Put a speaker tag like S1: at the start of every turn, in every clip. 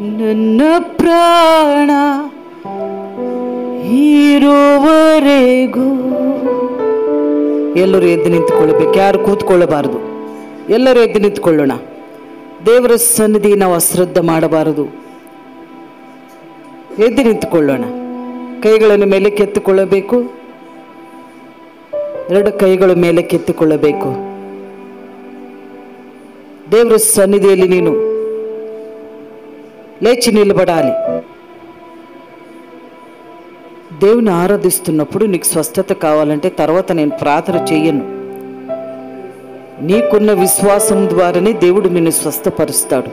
S1: ನನ್ನ ಪ್ರಾಣ ಇರುವವರೆಗೂ. ಎಲ್ಲರೂ ಎದ್ದು ನಿಂತುಕೊಳ್ಳಬೇಕು, ಯಾರು ಕೂತ್ಕೊಳ್ಳಬಾರದು. ಎಲ್ಲರೂ ಎದ್ದು ನಿಂತುಕೊಳ್ಳೋಣ. ದೇವರ ಸನ್ನಿಧಿ ನಾವು ಅಶ್ರದ್ಧ ಮಾಡಬಾರದು. ಎದ್ದು ನಿಂತುಕೊಳ್ಳೋಣ. ಕೈಗಳನ್ನು ಮೇಲೆ ಕೆತ್ತಿಕೊಳ್ಳಬೇಕು. ಎರಡು ಕೈಗಳು ಮೇಲೆ ಕೆತ್ತಿಕೊಳ್ಳಬೇಕು. ದೇವರ సన్నిధిಯಲ್ಲಿ ನೀನು లేచి నిలబడాలి. దేవుని ఆరాధిస్తున్నప్పుడు నీకు స్వస్థత కావాలంటే తర్వాత నేను ప్రార్థన చేయను. నీకున్న విశ్వాసం ద్వారానే దేవుడు నిన్ను స్వస్థపరుస్తాడు.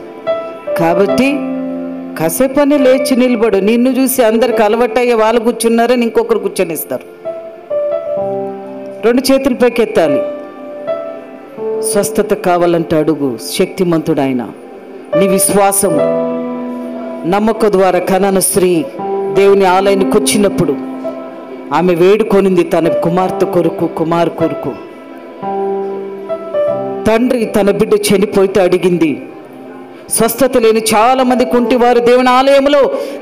S1: కాబట్టి కాసేపని లేచి నిలబడు. నిన్ను చూసి అందరికి అలవాటయ్యే వాళ్ళు కూర్చున్నారని ఇంకొకరు కూర్చొనిస్తారు. రెండు చేతుల పైకి ఎత్తాలి. స్వస్థత కావాలంటే అడుగు. శక్తిమంతుడు ఆయన. నీ విశ్వాసము నమ్మక ద్వారా కనాన స్త్రీ దేవుని ఆలయానికి వచ్చినప్పుడు ఆమె వేడుకొనింది తన కుమార్తె కొరకు, కుమారు కొరకు. తండ్రి తన బిడ్డ చనిపోతే అడిగింది. స్వస్థత లేని చాలా మంది కుంటివారు దేవుని ఆలయంలో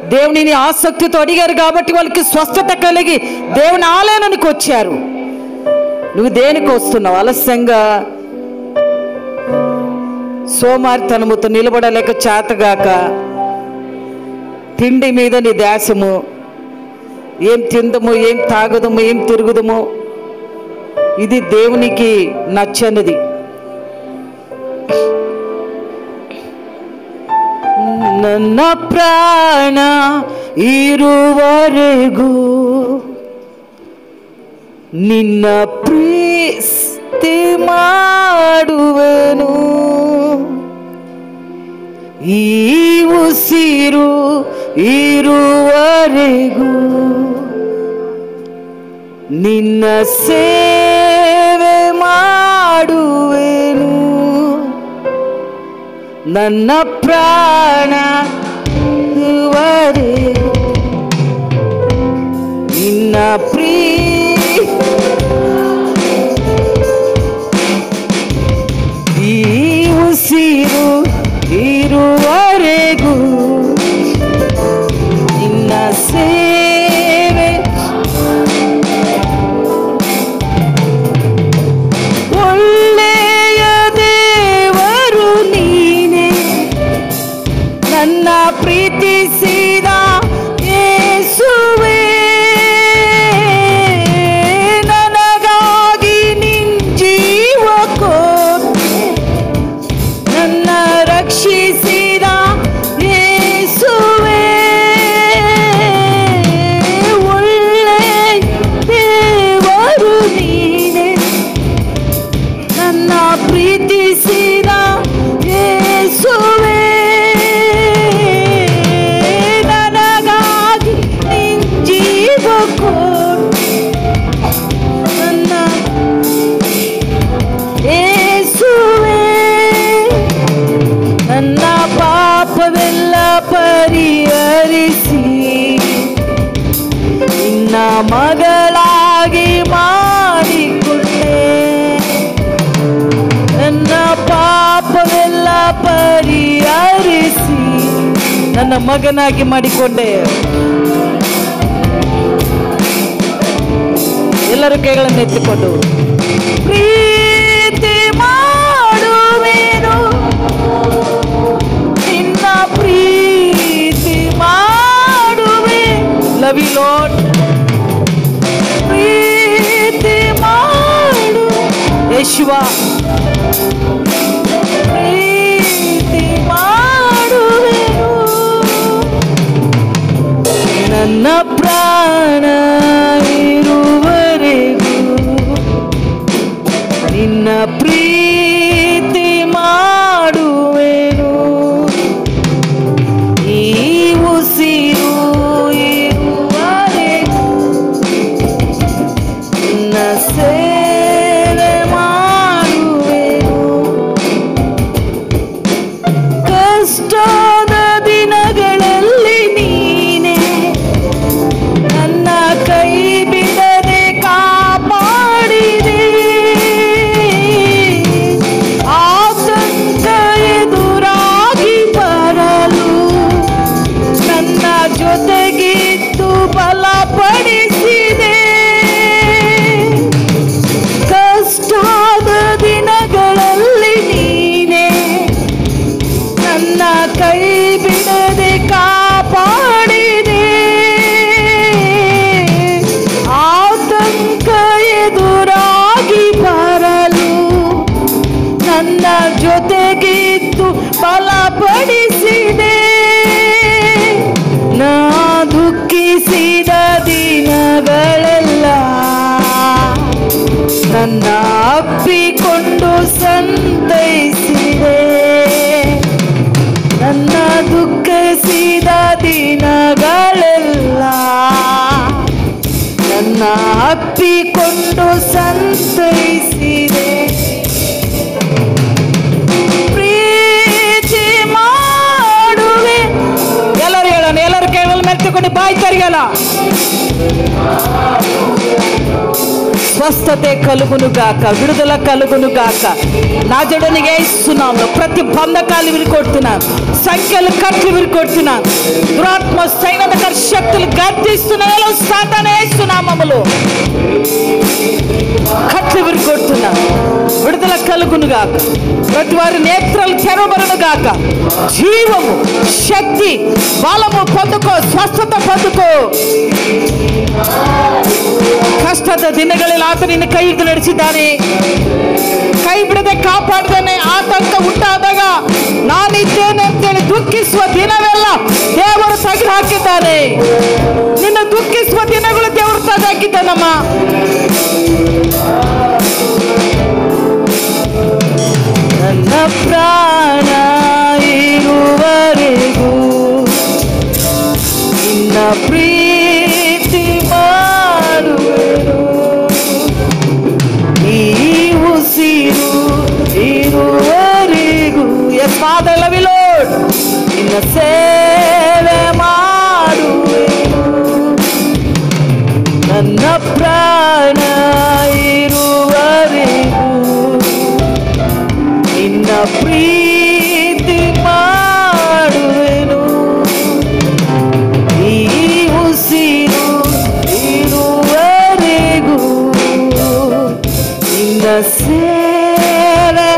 S1: దేవునిని ఆసక్తితో అడిగారు కాబట్టి వాళ్ళకి స్వస్థత కలిగి దేవుని ఆలయానికి వచ్చారు. నువ్వు దేనికి వస్తున్నావు? ఆలస్యంగా సోమారితనముతో నిలబడలేక చేతగాక తిండి మీద నీ ధ్యాసము, ఏం తిందము, ఏం తాగదము, ఏం తిరుగుదము, ఇది దేవునికి నచ్చనిది. ನನ್ನ ಪ್ರಾಣ ಇರುವವರೆಗೂ ನಿನ್ನ ಪ್ರೀತಿ ಮಾಡುವೆನು. ಈ ಉಸಿರು ಇರುವವರೆಗೂ ನಿನ್ನ ಸೇವೆ ಮಾಡುವೆನು. ನನ್ನ ಪ್ರಾಣ ಇರುವವರೆಗೂ ನಿನ್ನ ಈ ಉಸಿರು ಇರುವವರೆಗೂ ನಿನ್ನ ಸೇವೆ. ಒಳ್ಳೆಯ ದೇವರು ನೀನೇ, ನನ್ನ ಪ್ರೀತಿಸಿದ ಯೇಸುವೇ. ನನಗಾಗಿ ನಿನ್ ಜೀವ ಕೊಟ್ಟೆ, ನನ್ನ ರಕ್ಷಿಸಿದ ಯೇಸುವೇ. ಒಳ್ಳೆಯ ದೇವರು ನೀನೇ, ನನ್ನ ಪ್ರೀತಿಸಿದ ಯೇಸುವೇ. ನನಗಾಗಿ ನಿನ್ ಜೀವ ಕೊಟ್ಟೆ, ನನ್ನ ಯೇಸುವೇ. ನನ್ನ ಪಾಪವೆಲ್ಲ ಪರಿಹರಿಸಿ ನಿನ್ನ ಮಗಳಾಗಿ ಮಾಡಿಕೊಂಡೆ. ನನ್ನ ಪಾಪವೆಲ್ಲ ಪರಿಹರಿಸಿ ನನ್ನ ಮಗನಾಗಿ ಮಾಡಿಕೊಂಡೆ. ಎಲ್ಲರೂ ಕೈಗಳನ್ನು ಎತ್ತಿಕೊಂಡು ಪ್ರೀತಿ ಮಾಡುವೆನು, ನಿನ್ನ ಪ್ರೀತಿ ಮಾಡುವೆ. Love you lord. ಪ್ರೀತಿ ಮಾಡು ಯೇಸುವ, ಪ್ರೀತಿ ಮಾಡುವೆನು. ನನ್ನ ಪ್ರಾಣ ಇರುವವರೆಗೂ ನಿನ್ನ ಪ್ರೀತಿ ಮಾಡುವೆನು. ಈ ಉಸಿರು ಇರುವವರೆಗೂ ನಿನ್ನ ಸೇವೆ ಮಾಡುವೆನು. ಕೈ ಬಿಡದೆ ಕಾಪಾಡಿದೆ. ಆತಂಕ ಎದುರಾಗಿ ಬರಲು ನನ್ನ ಜೊತೆಗಿದ್ದು ಬಲಪಡಿಸಿದೆ. ನಾ ದುಃಖಿಸಿದ ದಿನಗಳೆಲ್ಲ ನನ್ನ ಅಪ್ಪಿಕೊಂಡು ಸಂತೈಸಿದೆ. ನನ್ನ ದುಃಖಿಸಿದ ದಿನಗಳೆಲ್ಲ ನನ್ನ ಅಪ್ಪಿಕೊಂಡು ಸಂತೈಸಿದೆ. ಪ್ರೀತಿ ಮಾಡುವೆ. ಎಲ್ಲರೂ ಹೇಳೋಣ, ಎಲ್ಲರೂ ಕೇಳಲು ಮೆತ್ತುಕೊಂಡು ಬಾಯಿ ತೆರೆಯಲ್ಲ. ಸ್ವಸ್ಥತೆ ಕಲುಗುನು ಗಾಕ, విడుదల కలుగును గాక. నా జడనికి వేస్తున్నాను, ప్రతి బంధకాలు విరికొడుతున్నాను, సంఖ్యలు కట్లు విరికొడుతున్నాను, దురాత్మ సైనిక శక్తులు గద్దిస్తున్నాను. సాతాను వేస్తున్నామములు కట్లు విరికొడుతున్నాను. విడుదల కలుగును గాక. ప్రతి వారి నేత్రాలు తెరవబడును గాక. జీవము, శక్తి, బలము పొందుకో, స్వస్థత పొందుకೋ. ಕಷ್ಟದ ದಿನಗಳಲ್ಲಿ ಆತ ನಿನ್ನ ಕೈ ಹಿಡಿದು ನಡೆಸಿದ್ದಾನೆ, ಕೈ ಬಿಡದೆ ಕಾಪಾಡಿದ್ದಾನೆ. ಆತಂಕ ಉಂಟಾದಾಗ ನಾನಿದ್ದೇನೆ ಅಂತೇಳಿ ದುಃಖಿಸುವ ದಿನವೆಲ್ಲ ದೇವರು ತೆಗೆದು ಹಾಕಿದ್ದಾನೆ. ನಿನ್ನ ದುಃಖಿಸುವ ದಿನಗಳು ದೇವರು ತೆಗೆದು ಹಾಕಿದ್ದಾನಮ್ಮ. ನನ್ನ ಪ್ರಾಣ ಇರುವರೆಗೂ ನಿನ್ನ ಪ್ರೀತಿ ಮಾಡುವೆನು. ಈ ಉಸಿರು ಇರುವರೆಗೂ yes father love you lord, ನಿನ್ನ ಸೇವೆ ಮಾಡುವೆನು. ನನ್ನ ಪ್ರಾಣ ಇರುವರೆಗೂ ನಿನ್ನ ಪ್ರೀತಿ ಮಾಡುವೆನು. ಈ ಉಸಿರು ಇರುವರೆಗೂ ನಿನ್ನ ಸೇವೆ.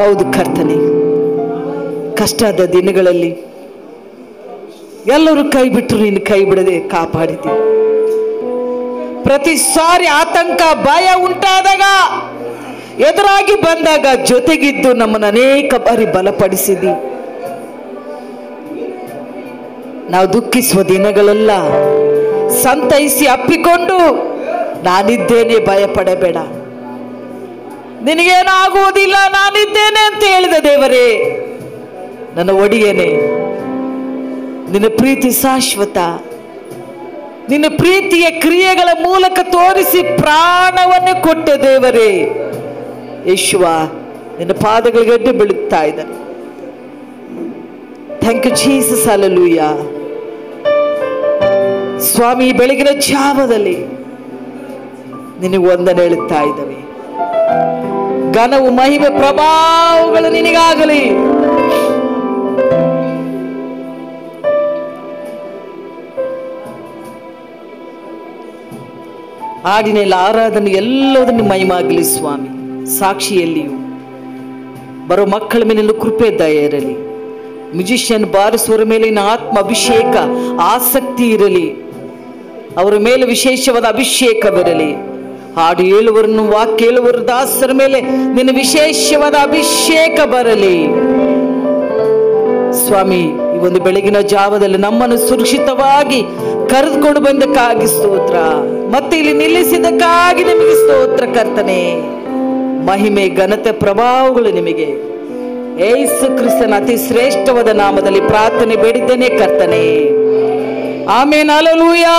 S1: ಹೌದು ಕರ್ತನೆ, ಕಷ್ಟದ ದಿನಗಳಲ್ಲಿ ಎಲ್ಲರೂ ಕೈ ಬಿಟ್ಟರು, ನೀನು ಕೈ ಬಿಡದೆ ಕಾಪಾಡಿದಿ. ಪ್ರತಿ ಸಾರಿ ಆತಂಕ ಭಯ ಉಂಟಾದಾಗ, ಎದುರಾಗಿ ಬಂದಾಗ ಜೊತೆಗಿದ್ದು ನಮ್ಮನ್ನು ಅನೇಕ ಬಾರಿ ಬಲಪಡಿಸಿದಿ. ನಾವು ದುಃಖಿಸುವ ದಿನಗಳೆಲ್ಲ ಸಂತೈಸಿ ಅಪ್ಪಿಕೊಂಡು ನಾನಿದ್ದೇನೆ, ಭಯಪಡಬೇಡ, ನಿನಗೇನೂ ಆಗುವುದಿಲ್ಲ, ನಾನಿದ್ದೇನೆ ಅಂತ ಹೇಳಿದ ದೇವರೇ. ನನ್ನ ಒಡೆಯನೇ, ನಿನ್ನ ಪ್ರೀತಿ ಶಾಶ್ವತ. ನಿನ್ನ ಪ್ರೀತಿಯ ಕ್ರಿಯೆಗಳ ಮೂಲಕ ತೋರಿಸಿ ಪ್ರಾಣವನ್ನು ಕೊಟ್ಟ ದೇವರೇ ಯೇಸುವ, ನಿನ್ನ ಪಾದಗಳಿಗೆ ಅಡ್ಡಿ ಬೀಳುತ್ತಾ ಇದ್ದಾನೆ. Thank you Jesus, hallelujah. ಸ್ವಾಮಿ, ಬೆಳಗಿನ ಜಾವದಲ್ಲಿ ನಿನಗೆ ವಂದನೆ ಹೇಳುತ್ತಾ ಇದ್ದಾವೆ. ಘನವು, ಮಹಿಮೆ, ಪ್ರಭಾವಗಳು ನಿನಗಾಗಲಿ. ಹಾಡಿನಲ್ಲಿ ಆರಾಧನೆ ಎಲ್ಲದನ್ನು ಮಹಿಮಾಗಲಿ ಸ್ವಾಮಿ. ಸಾಕ್ಷಿಯಲ್ಲಿಯೂ ಬರೋ ಮಕ್ಕಳ ಮೇಲೆ ಕೃಪೆ ದಯೆ ಇರಲಿ. ಮ್ಯೂಸಿಷಿಯನ್ ಬಾರಿಸುವರ ಮೇಲಿನ ಆತ್ಮ ಅಭಿಷೇಕ, ಆಸಕ್ತಿ ಇರಲಿ. ಅವರ ಮೇಲೆ ವಿಶೇಷವಾದ ಅಭಿಷೇಕವಿರಲಿ. ಹಾಡು ಹೇಳುವರನ್ನು, ವಾಕ್ಯ ಹೇಳುವರ ದಾಸರ ಮೇಲೆ ನಿನ್ನ ವಿಶೇಷವಾದ ಅಭಿಷೇಕ ಬರಲಿ ಸ್ವಾಮಿ. ಈ ಒಂದು ಬೆಳಗಿನ ಜಾವದಲ್ಲಿ ನಮ್ಮನ್ನು ಸುರಕ್ಷಿತವಾಗಿ ಕರೆದುಕೊಂಡು ಬಂದಕ್ಕಾಗಿ ಸ್ತೋತ್ರ, ಮತ್ತೆ ಇಲ್ಲಿ ನಿಲ್ಲಿಸಿದ್ದಕ್ಕಾಗಿ ನಿಮಗೆ ಸ್ತೋತ್ರ ಕರ್ತನೆ. ಮಹಿಮೆ, ಘನತೆ, ಪ್ರಭಾವಗಳು ನಿಮಗೆ ಯೇಸು ಕ್ರಿಸ್ತನ ಅತಿ ಶ್ರೇಷ್ಠವಾದ ನಾಮದಲ್ಲಿ ಪ್ರಾರ್ಥನೆ ಬೇಡಿದ್ದೇನೆ ಕರ್ತನೆ. Amen, hallelujah.